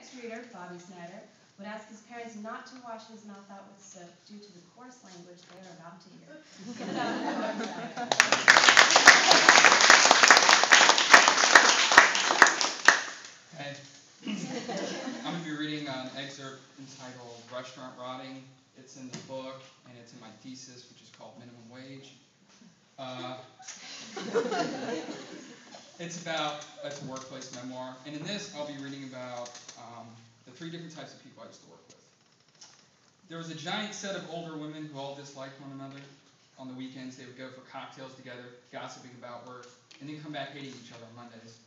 next reader, Bobby Snyder, would ask his parents not to wash his mouth out with soap due to the coarse language they are about to hear. Give it up for Bobby Snyder. Hey. I'm going to be reading an excerpt entitled Restaurant Rotting. It's in the book, and it's in my thesis, which is called Minimum Wage. It's a workplace memoir. And in this, I'll be reading about the 3 different types of people I used to work with. There was a giant set of older women who all disliked one another. On the weekends, they would go for cocktails together, gossiping about work, and then come back hating each other on Mondays.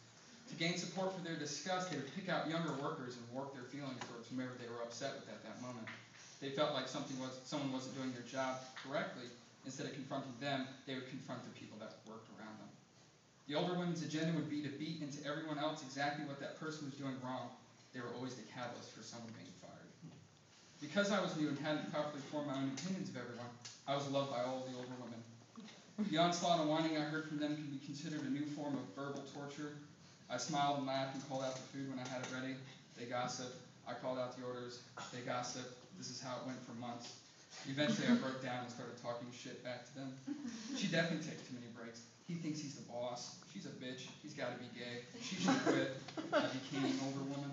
To gain support for their disgust, they would pick out younger workers and work their feelings towards whomever they were upset with at that moment. They felt like someone wasn't doing their job correctly. Instead of confronting them, they would confront the people that worked around them. The older women's agenda would be to beat into everyone else exactly what that person was doing wrong. They were always the catalyst for someone being fired. Because I was new and hadn't properly formed my own opinions of everyone, I was loved by all the older women. The onslaught and whining I heard from them can be considered a new form of verbal torture. I smiled and laughed and called out the food when I had it ready. They gossiped. I called out the orders. They gossiped. This is how it went for months. Eventually, I broke down and started talking shit back to them. She definitely takes too many breaks. He thinks he's the boss. She's a bitch. He's got to be gay. She should quit. I became an older woman.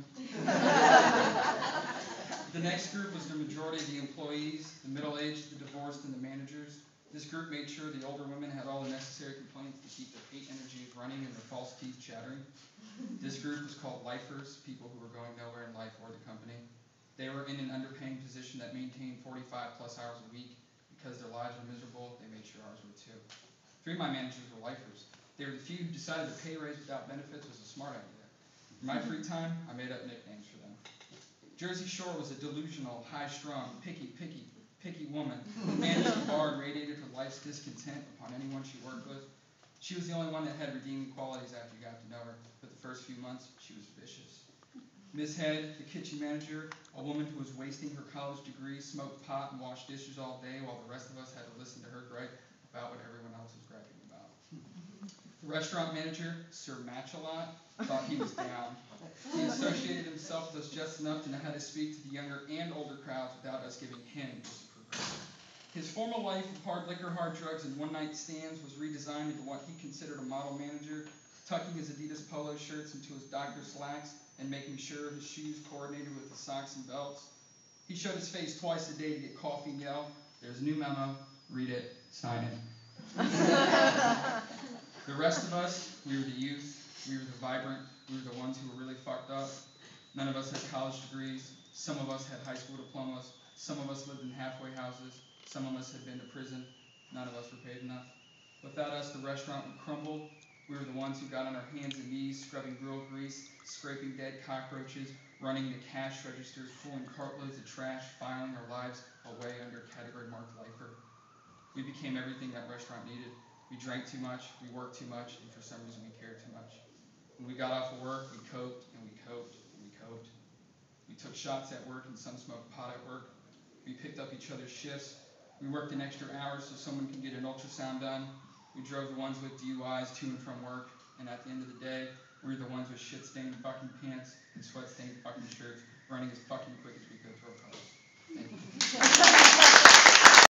The next group was the majority of the employees, the middle-aged, the divorced, and the managers. This group made sure the older women had all the necessary complaints to keep their hate energies running and their false teeth chattering. This group was called lifers, people who were going nowhere in life or the company. They were in an underpaying position that maintained 45-plus hours a week. Because their lives were miserable, they made sure ours were too. 3 of my managers were lifers. They were the few who decided a pay raise without benefits was a smart idea. In my free time, I made up nicknames for them. Jersey Shore was a delusional, high-strung, picky woman who managed the bar and radiated her life's discontent upon anyone she worked with. She was the only one that had redeeming qualities after you got to know her, but the first few months, she was vicious. Ms. Head, the kitchen manager, a woman who was wasting her college degree, smoked pot and washed dishes all day while the rest of us had to listen to her gripe about what everyone else was griping about. The restaurant manager, Sir Match-a-Lot, thought he was down. He associated himself with us just enough to know how to speak to the younger and older crowds without us giving him disapproval. His former life of hard liquor, hard drugs, and one-night stands was redesigned into what he considered a model manager, tucking his Adidas polo shirts into his Dr. slacks and making sure his shoes coordinated with his socks and belts. He showed his face twice a day to get coffee and yell, "There's a new memo, read it, sign it." The rest of us, we were the youth, we were the vibrant, we were the ones who were really fucked up. None of us had college degrees, some of us had high school diplomas, some of us lived in halfway houses, some of us had been to prison, none of us were paid enough. Without us, the restaurant would crumble. We were the ones who got on our hands and knees, scrubbing grill grease, scraping dead cockroaches, running the cash registers, pulling cartloads of trash, filing our lives away under category marked lifer. We became everything that restaurant needed. We drank too much, we worked too much, and for some reason we cared too much. When we got off of work, we coped, and we coped, and we coped. We took shots at work, and some smoked pot at work. We picked up each other's shifts. We worked an extra hour so someone could get an ultrasound done. We drove the ones with DUIs to and from work, and at the end of the day, we were the ones with shit-stained fucking pants and sweat-stained fucking shirts, running as fucking quick as we could through cars. Thank you.